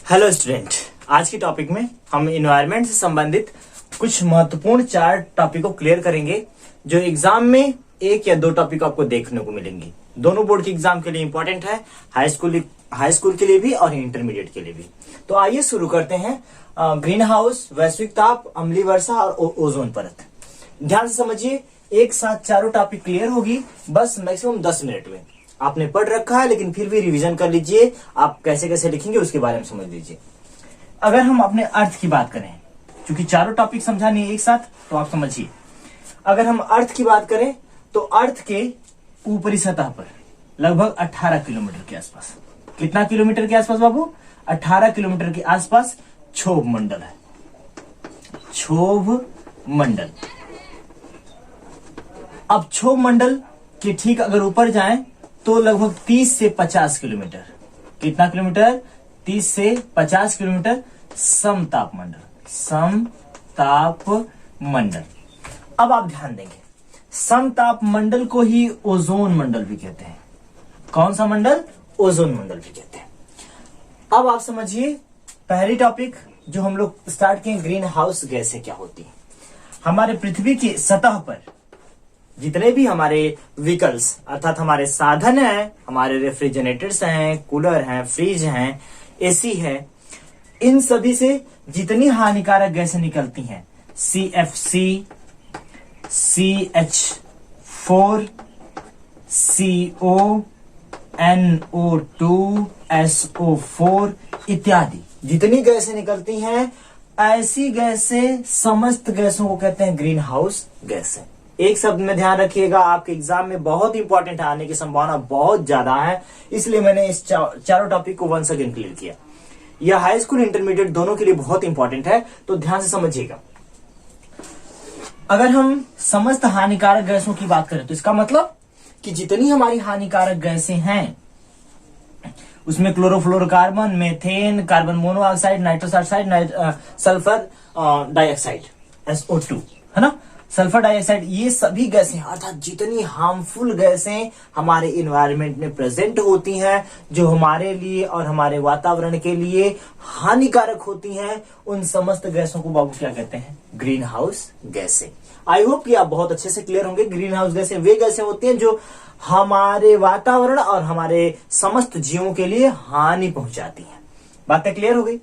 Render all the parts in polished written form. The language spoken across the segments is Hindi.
हेलो स्टूडेंट, आज की टॉपिक में हम इन्वायरमेंट से संबंधित कुछ महत्वपूर्ण 4 टॉपिक को क्लियर करेंगे जो एग्जाम में 1 या 2 टॉपिक आपको देखने को मिलेंगे। दोनों बोर्ड के एग्जाम के लिए इंपॉर्टेंट है, हाई स्कूल के लिए भी और इंटरमीडिएट के लिए भी। तो आइए शुरू करते हैं। ग्रीन हाउस, वैश्विक ताप, अम्लीय वर्षा और ओजोन परत। ध्यान से समझिए, एक साथ चारों टॉपिक क्लियर होगी बस मैक्सिमम 10 मिनट में। आपने पढ़ रखा है लेकिन फिर भी रिवीजन कर लीजिए, आप कैसे कैसे लिखेंगे उसके बारे में समझ लीजिए। अगर हम अपने अर्थ की बात करें, क्योंकि चारों टॉपिक समझानी है एक साथ, तो आप समझिए। अगर हम अर्थ की बात करें तो अर्थ के ऊपरी सतह पर लगभग 18 किलोमीटर के आसपास, कितना किलोमीटर के आसपास बाबू? 18 किलोमीटर के आसपास क्षोभ मंडल है। क्षोभ मंडल। अब क्षोभ मंडल के ठीक अगर ऊपर जाएं तो लगभग 30 से 50 किलोमीटर, कितना किलोमीटर? 30 से 50 किलोमीटर समताप मंडल। समताप मंडल। अब आप ध्यान देंगे, समताप मंडल को ही ओजोन मंडल भी कहते हैं। कौन सा मंडल? ओजोन मंडल भी कहते हैं। अब आप समझिए, पहली टॉपिक जो हम लोग स्टार्ट किए, ग्रीन हाउस गैसें क्या होती हैं। हमारे पृथ्वी की सतह पर जितने भी हमारे व्हीकल्स अर्थात हमारे साधन हैं, हमारे रेफ्रिजरेटर्स हैं, कूलर हैं, फ्रिज हैं, एसी है, इन सभी से जितनी हानिकारक गैसें निकलती हैं, CFC, CH4, CO, NO2, SO4 इत्यादि जितनी गैसें निकलती हैं, ऐसी गैसें समस्त गैसों को कहते हैं ग्रीन हाउस गैसें। एक शब्द में ध्यान रखिएगा, आपके एग्जाम में बहुत इंपॉर्टेंट आने की संभावना बहुत ज्यादा है, इसलिए मैंने इस चारों टॉपिक को वंस अगेन क्लियर किया। यह हाई स्कूल इंटरमीडिएट दोनों के लिए बहुत इंपॉर्टेंट है, तो ध्यान से समझिएगा। अगर हम समस्त हानिकारक गैसों की बात करें तो इसका मतलब कि जितनी हमारी हानिकारक गैसें हैं उसमें chlorofluorocarbon, methane, carbon monoxide, nitrous oxide, sulphur dioxide SO2, है ना, सल्फर डाइऑक्साइड, ये सभी गैसें अर्थात जितनी हार्मफुल गैसें हमारे इन्वायरमेंट में प्रेजेंट होती हैं, जो हमारे लिए और हमारे वातावरण के लिए हानिकारक होती हैं, उन समस्त गैसों को बाबू क्या कहते हैं? ग्रीन हाउस गैसें। आई होप कि आप बहुत अच्छे से क्लियर होंगे। ग्रीन हाउस गैसें वे गैसें होती हैं जो हमारे वातावरण और हमारे समस्त जीवों के लिए हानि पहुंचाती हैं। बातें क्लियर हो गई।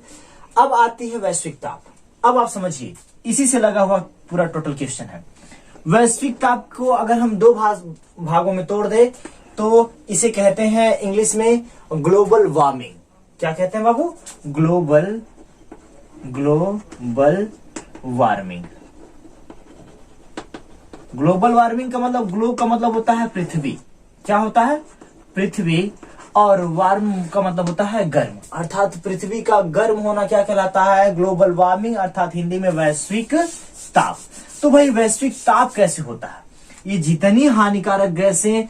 अब आती है वैश्विक ताप। अब आप समझिए, इसी से लगा हुआ पूरा टोटल क्वेश्चन है। वैश्विक ताप को अगर हम 2 भागों में तोड़ दें तो इसे कहते हैं इंग्लिश में ग्लोबल वार्मिंग। क्या कहते हैं बाबू? Global warming. ग्लोबल वार्मिंग का मतलब, ग्लोब का मतलब होता है पृथ्वी। क्या होता है? पृथ्वी। और वार्म का मतलब होता है गर्म, अर्थात पृथ्वी का गर्म होना क्या कहलाता है? ग्लोबल वार्मिंग, अर्थात हिंदी में वैश्विक ताप। तो भाई वैश्विक ताप कैसे होता है? ये जितनी हानिकारक गैसें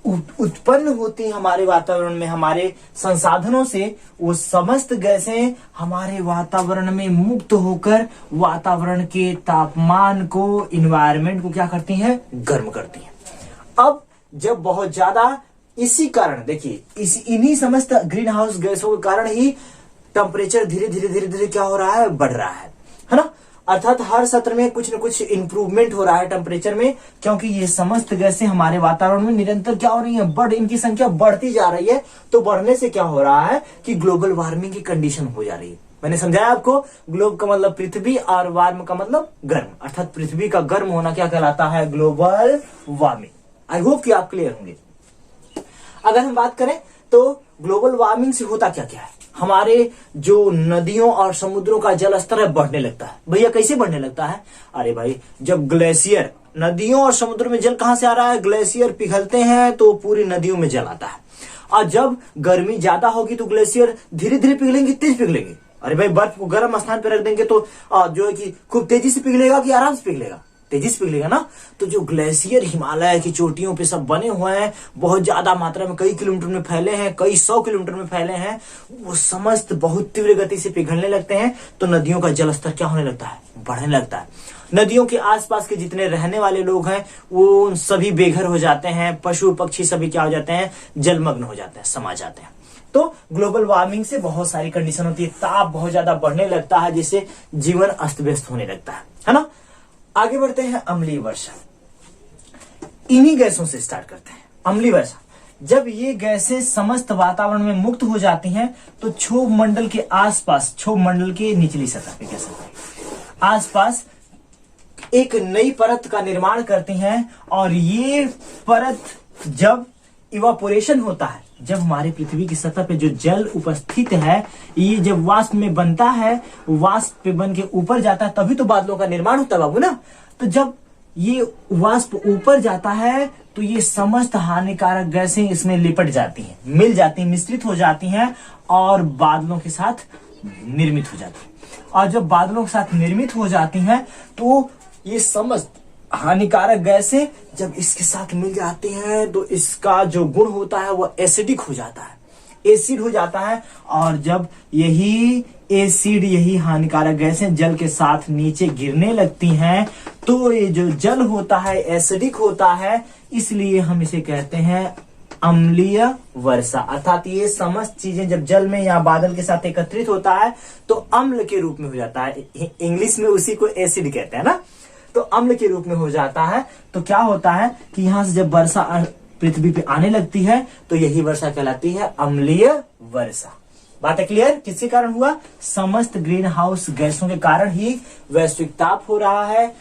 उत्पन्न होती हैं हमारे वातावरण में, हमारे संसाधनों से, वो समस्त गैसें हमारे वातावरण में मुक्त होकर वातावरण के तापमान को, इन्वायरमेंट को क्या करती हैं? गर्म करती हैं। अब जब बहुत ज्यादा, इसी कारण देखिए, इन्हीं समस्त ग्रीन हाउस गैसों के कारण ही टेम्परेचर धीरे धीरे क्या हो रहा है? बढ़ रहा है ना। अर्थात हर सत्र में कुछ न कुछ इंप्रूवमेंट हो रहा है टेम्परेचर में, क्योंकि ये समस्त गैसें हमारे वातावरण में निरंतर क्या हो रही है? इनकी संख्या बढ़ती जा रही है। तो बढ़ने से क्या हो रहा है कि ग्लोबल वार्मिंग की कंडीशन हो जा रही है। मैंने समझाया आपको, ग्लोब का मतलब पृथ्वी और वार्म का मतलब गर्म, अर्थात पृथ्वी का गर्म होना क्या कहलाता है? Global warming. आई होप कि आप क्लियर होंगे। अगर हम बात करें तो ग्लोबल वार्मिंग से होता क्या क्या है? हमारे जो नदियों और समुद्रों का जल स्तर है बढ़ने लगता है। भैया कैसे बढ़ने लगता है? अरे भाई, जब ग्लेशियर, नदियों और समुद्र में जल कहां से आ रहा है? ग्लेशियर पिघलते हैं तो पूरी नदियों में जल आता है। और जब गर्मी ज्यादा होगी तो ग्लेशियर धीरे धीरे पिघलेंगे, तेज पिघलेंगे। अरे भाई, बर्फ को गर्म स्थान पर रख देंगे तो जो है कि खूब तेजी से पिघलेगा कि आराम से पिघलेगा? तेजी से पिघलेगा ना। तो जो ग्लेशियर हिमालय की चोटियों पे सब बने हुए हैं, बहुत ज्यादा मात्रा में, कई किलोमीटर में फैले हैं, कई 100 किलोमीटर में फैले हैं, वो समस्त बहुत तीव्र गति से पिघलने लगते हैं। तो नदियों का जलस्तर क्या होने लगता है? बढ़ने लगता है। नदियों के आसपास के जितने रहने वाले लोग हैं वो सभी बेघर हो जाते हैं, पशु पक्षी सभी क्या हो जाते हैं? जलमग्न हो जाते हैं, समा जाते हैं। तो ग्लोबल वार्मिंग से बहुत सारी कंडीशन होती है, ताप बहुत ज्यादा बढ़ने लगता है, जिससे जीवन अस्त व्यस्त होने लगता है ना। आगे बढ़ते हैं अम्लीय वर्षा। इन्हीं गैसों से स्टार्ट करते हैं। अम्लीय वर्षा, जब ये गैसें समस्त वातावरण में मुक्त हो जाती हैं तो क्षोभ मंडल के आसपास, क्षोभ मंडल के निचली सतह पे कह सकते हैं, आसपास एक नई परत का निर्माण करती हैं, और ये परत जब इवापोरेशन होता है, जब हमारी पृथ्वी की सतह पे जो जल उपस्थित है, ये जब वाष्प में बनता है, वाष्प पे बन के ऊपर जाता है, तभी तो बादलों का निर्माण होता है बाबू ना। तो जब ये वाष्प ऊपर जाता है तो ये समस्त हानिकारक गैसें इसमें लिपट जाती हैं, मिल जाती हैं, मिश्रित हो जाती हैं और बादलों के साथ निर्मित हो जाती हैं। और जब बादलों के साथ निर्मित हो जाती हैं तो ये समस्त हानिकारक गैसें जब इसके साथ मिल जाती हैं तो इसका जो गुण होता है वो एसिडिक हो जाता है, एसिड हो जाता है। और जब यही एसिड, यही हानिकारक गैसें जल के साथ नीचे गिरने लगती हैं तो ये जो जल होता है एसिडिक होता है, इसलिए हम इसे कहते हैं अम्लीय वर्षा। अर्थात ये समस्त चीजें जब जल में या बादल के साथ एकत्रित होता है तो अम्ल के रूप में हो जाता है। इंग्लिश में उसी को एसिड कहते हैं ना, तो अम्ल के रूप में हो जाता है। तो क्या होता है कि यहां से जब वर्षा पृथ्वी पे आने लगती है तो यही वर्षा कहलाती है अम्लीय वर्षा। बात है क्लियर? किसके कारण हुआ? समस्त ग्रीन हाउस गैसों के कारण ही वैश्विक ताप हो रहा है,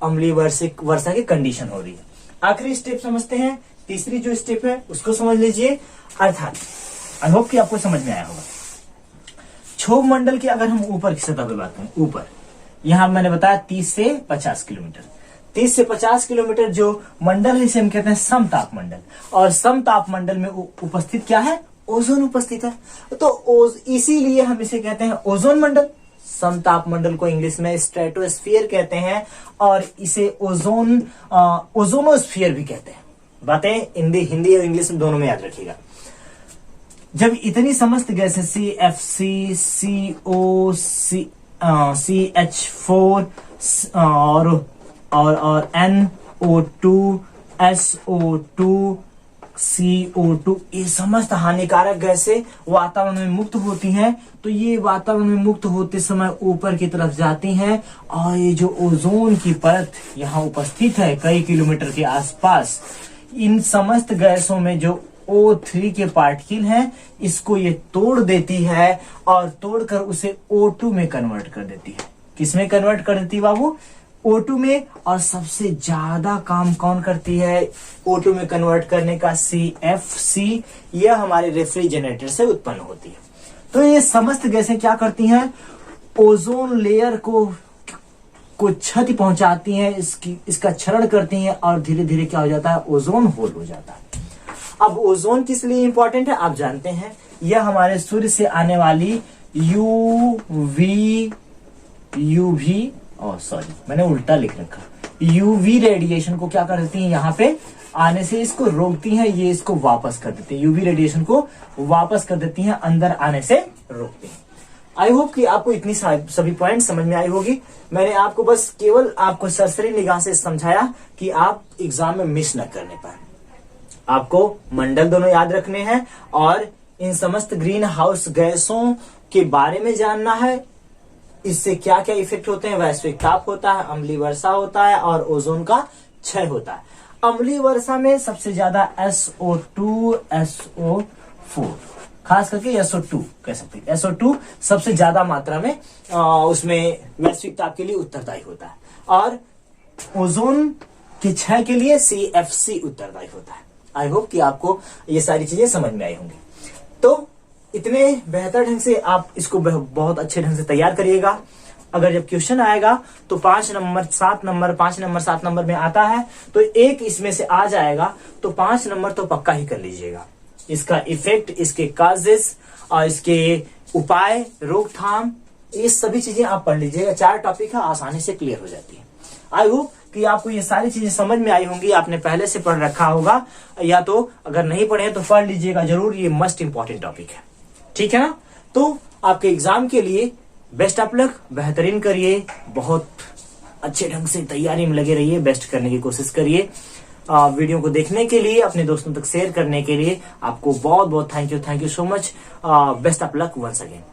अम्लीय वर्षा की कंडीशन हो रही है। आखिरी स्टेप समझते हैं, तीसरी जो स्टेप है उसको समझ लीजिए। अर्थात आई होप कि आपको समझ में आया होगा। क्षोभ मंडल की अगर हम ऊपर की सतह पे बात करें, ऊपर यहां मैंने बताया 30 से 50 किलोमीटर, 30 से 50 किलोमीटर जो मंडल है इसे हम कहते हैं समताप मंडल। और समताप मंडल में उपस्थित क्या है? ओजोन उपस्थित है। तो इसीलिए हम इसे कहते हैं ओजोन मंडल। समताप मंडल को इंग्लिश में स्ट्रेटोस्फीयर कहते हैं और इसे ओजोनोस्फीयर भी कहते हैं। बातें हिंदी और इंग्लिश में दोनों में याद रखिएगा। जब इतनी समस्त गैसें CFC, CO, CH4 और NO2, SO2, CO2, ये समस्त हानिकारक गैसें वातावरण में मुक्त होती हैं, तो ये वातावरण में मुक्त होते समय ऊपर की तरफ जाती हैं और ये जो ओजोन की परत यहाँ उपस्थित है कई किलोमीटर के आसपास, इन समस्त गैसों में जो O3 के पार्टिकल हैं इसको ये तोड़ देती है और तोड़कर उसे O2 में कन्वर्ट कर देती है। किसमें कन्वर्ट कर देती है बाबू? O2 में। और सबसे ज्यादा काम कौन करती है O2 में कन्वर्ट करने का? CFC। यह हमारे रेफ्रिजरेटर से उत्पन्न होती है। तो ये समस्त गैसें क्या करती हैं? ओजोन लेयर को क्षति पहुंचाती हैं, इसका क्षरण करती हैं और धीरे धीरे क्या हो जाता है? ओजोन होल हो जाता है। अब ओजोन किस लिए इंपॉर्टेंट है आप जानते हैं, यह हमारे सूर्य से आने वाली मैंने उल्टा लिख रखा, यूवी रेडिएशन को क्या कर देती है? यहाँ पे आने से इसको रोकती हैं, ये इसको वापस कर देती है, यूवी रेडिएशन को वापस कर देती हैं, अंदर आने से रोकती हैं। आई होप कि आपको इतनी सभी पॉइंट समझ में आई होगी। मैंने आपको बस केवल आपको सरसरी निगाह से समझाया कि आप एग्जाम में मिस न करने पाए। आपको मंडल दोनों याद रखने हैं और इन समस्त ग्रीन हाउस गैसों के बारे में जानना है। इससे क्या क्या इफेक्ट होते हैं? वैश्विक ताप होता है, अम्लीय वर्षा होता है और ओजोन का क्षय होता है। अम्लीय वर्षा में सबसे ज्यादा SO2, SO4, खास करके SO2 कह सकते हैं। SO2 सबसे ज्यादा मात्रा में उसमें वैश्विक ताप के लिए उत्तरदायी होता है और ओजोन के क्षय के लिए CFC उत्तरदायी होता है। आई होप कि आपको ये सारी चीजें समझ में आई होंगी। तो इतने बेहतर ढंग से आप इसको बहुत अच्छे ढंग से तैयार करिएगा। अगर जब क्वेश्चन आएगा तो 5 नंबर 7 नंबर में आता है तो एक इसमें से आ जाएगा तो 5 नंबर तो पक्का ही कर लीजिएगा। इसका इफेक्ट, इसके काजेस और इसके उपाय, रोकथाम, ये सभी चीजें आप पढ़ लीजिएगा। 4 टॉपिक है, आसानी से क्लियर हो जाती है। आई होप कि आपको ये सारी चीजें समझ में आई होंगी। आपने पहले से पढ़ रखा होगा या तो अगर नहीं पढ़े तो पढ़ लीजिएगा जरूर, ये मस्ट इंपॉर्टेंट टॉपिक है। ठीक है ना? तो आपके एग्जाम के लिए बेस्ट ऑफ लक, बेहतरीन करिए, बहुत अच्छे ढंग से तैयारी में लगे रहिए, बेस्ट करने की कोशिश करिए। वीडियो को देखने के लिए, अपने दोस्तों तक शेयर करने के लिए आपको बहुत बहुत thank you so much. Best of luck once again.